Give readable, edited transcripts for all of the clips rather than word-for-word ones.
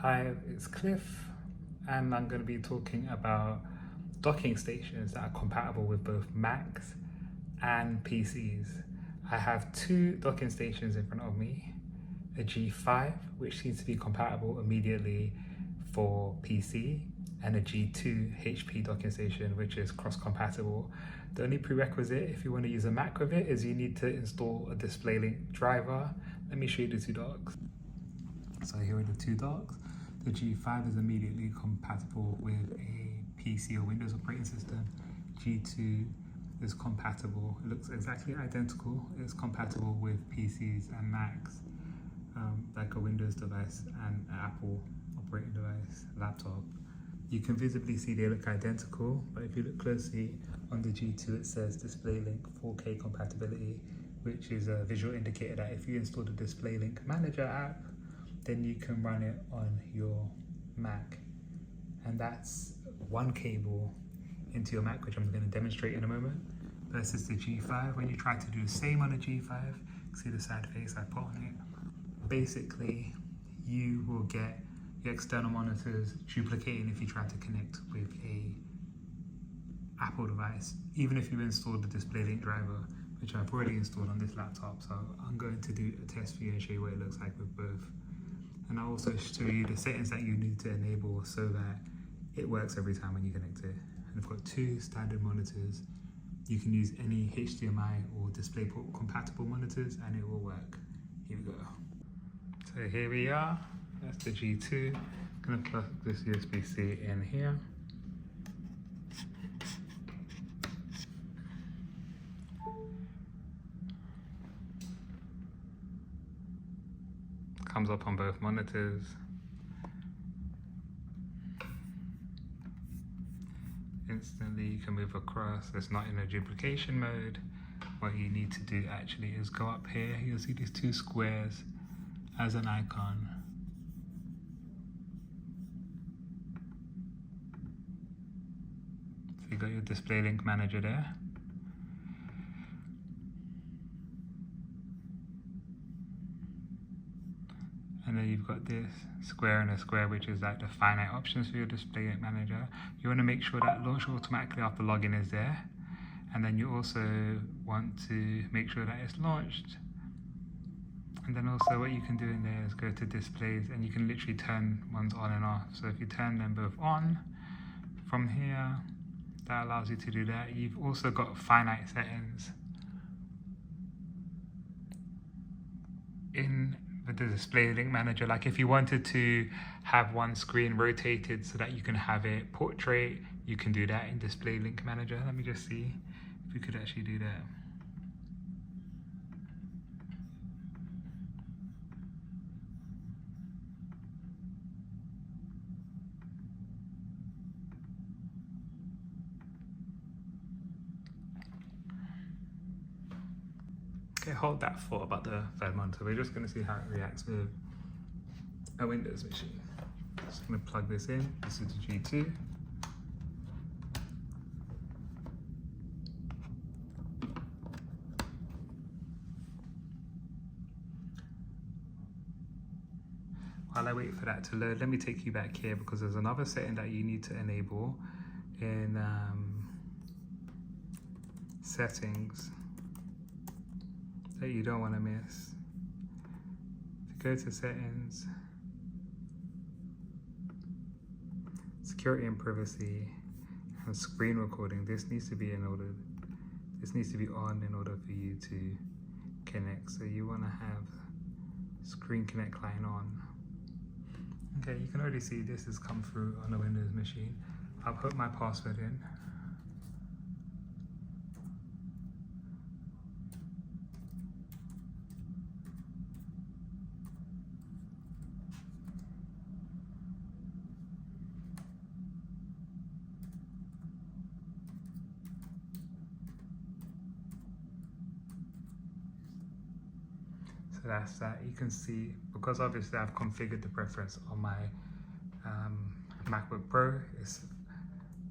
Hi, it's Cliff, and I'm going to be talking about docking stations that are compatible with both Macs and PCs. I have two docking stations in front of me, a G5, which seems to be compatible immediately for PC, and a G2 HP docking station, which is cross-compatible. The only prerequisite if you want to use a Mac with it is you need to install a DisplayLink driver. Let me show you the two docks. So here are the two docks. The G5 is immediately compatible with a PC or Windows operating system. G2 is compatible. It looks exactly identical. It's compatible with PCs and Macs, like a Windows device and an Apple operating device, laptop. You can visibly see they look identical, but if you look closely on the G2, it says DisplayLink 4K compatibility, which is a visual indicator that if you install the DisplayLink Manager app, then you can run it on your Mac. And that's one cable into your Mac, which I'm going to demonstrate in a moment, versus the G5. When you try to do the same on the G5, see the side face I put on it, basically you will get your external monitors duplicating if you try to connect with a Apple device, even if you install the DisplayLink driver, which I've already installed on this laptop. So I'm going to do a test for you and show you what it looks like with both. And I'll also show you the settings that you need to enable so that it works every time when you connect it. And I've got two standard monitors. You can use any HDMI or DisplayPort compatible monitors and it will work. Here we go. So here we are. That's the G2. I'm going to plug this USB-C in here. Comes up on both monitors. Instantly you can move across. It's not in a duplication mode. What you need to do actually is go up here. You'll see these two squares as an icon. So you got your DisplayLink Manager there. And then you've got this square and a square, which is like the finite options for your DisplayLink Manager. You want to make sure that launch automatically after login is there. And then you also want to make sure that it's launched. And then also what you can do in there is go to displays and you can literally turn ones on and off. So if you turn them both on from here, that allows you to do that. You've also got finite settings in the DisplayLink Manager. Like if you wanted to have one screen rotated so that you can have it portrait, you can do that in DisplayLink Manager. Let me just see if we could actually do that. Okay, hold that thought about the third monitor. We're just going to see how it reacts with a Windows machine. Just going to plug this in. This is the G2. While I wait for that to load, let me take you back here because there's another setting that you need to enable in settings that you don't want to miss. If you go to settings, security and privacy, and screen recording, this needs to be in order. This needs to be on in order for you to connect. So you want to have Screen Connect client on. Okay, you can already see this has come through on the Windows machine. I'll put my password in. So that's that. You can see, because obviously I've configured the preference on my MacBook Pro, it's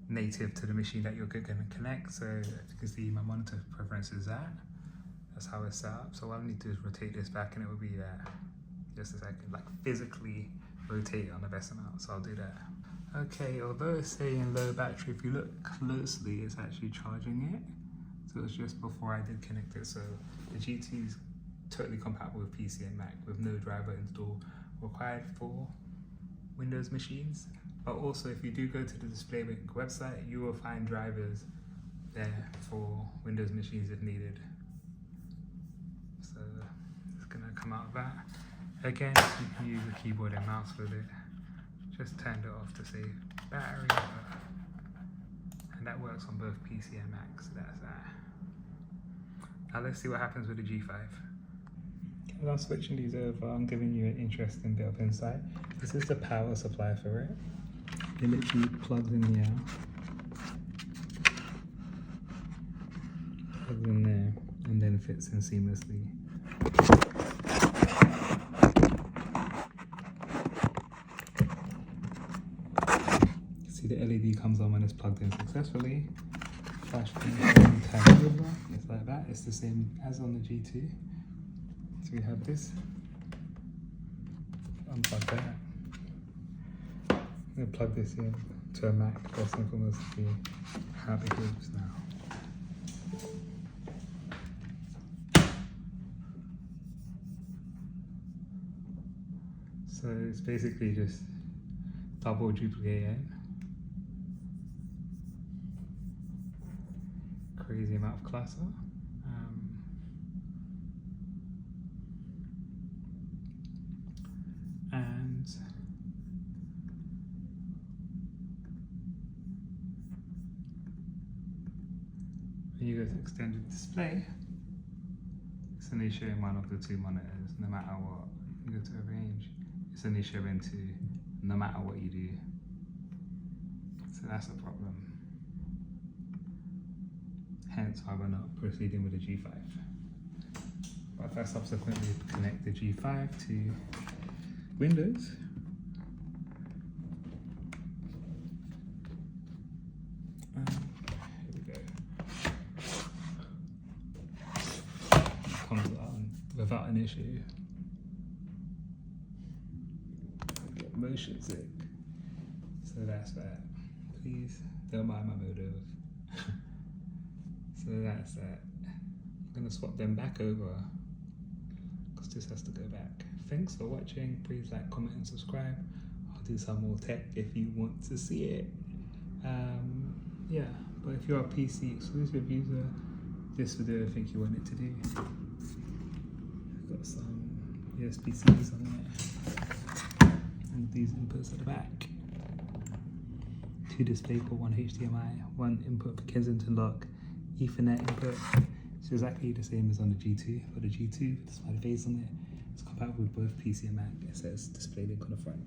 native to the machine that you're going to connect. So if you can see, my monitor preference is that. That's how it's set up. So all I need to do is rotate this back and it will be there. Just a second, like physically rotate on the best amount, so I'll do that. Okay, although it's saying low battery, if you look closely, it's actually charging it. So it was just before I did connect it. So the G2 is totally compatible with PC and Mac with no driver install required for Windows machines. But also, if you do go to the DisplayLink website, you will find drivers there for Windows machines if needed. So it's gonna come out of that. Again, you can use a keyboard and mouse with it. Just turned it off to save battery, and that works on both PC and Mac, so that's that. Now let's see what happens with the G5. As I'm switching these over, I'm giving you an interesting bit of insight. This is the power supply for it. It literally plugs in here, plugs in there, and then fits in seamlessly. See the LED comes on when it's plugged in successfully. Flash turn over, it's like that. It's the same as on the G2. So we have this. Unplug that. I'm going to plug this in to a Mac first and foremost to see how it behaves now. So it's basically just double duplicating. Crazy amount of clutter. And when you go to extended display, it's only showing one of the two monitors, no matter what. You go to a range, it's only showing two, no matter what you do. So that's a problem. Hence why we're not proceeding with the G5. But if I subsequently connect the G5 to Windows, here we go. Comes on without an issue. Get motion sick. So that's that. Please don't mind my motive. So that's that. I'm gonna swap them back over because this has to go back. Thanks for watching. Please like, comment, and subscribe. I'll do some more tech if you want to see it. Yeah, but if you're a PC exclusive user, this will do everything you want it to do. Got some USB-Cs on there, and these inputs at the back. 2 display port, 1 HDMI, 1 input for Kensington lock, Ethernet input. It's exactly the same as on the G2. For the G2, the smiley face on it, it's compatible with both PC and Mac. It says DisplayLink on the front.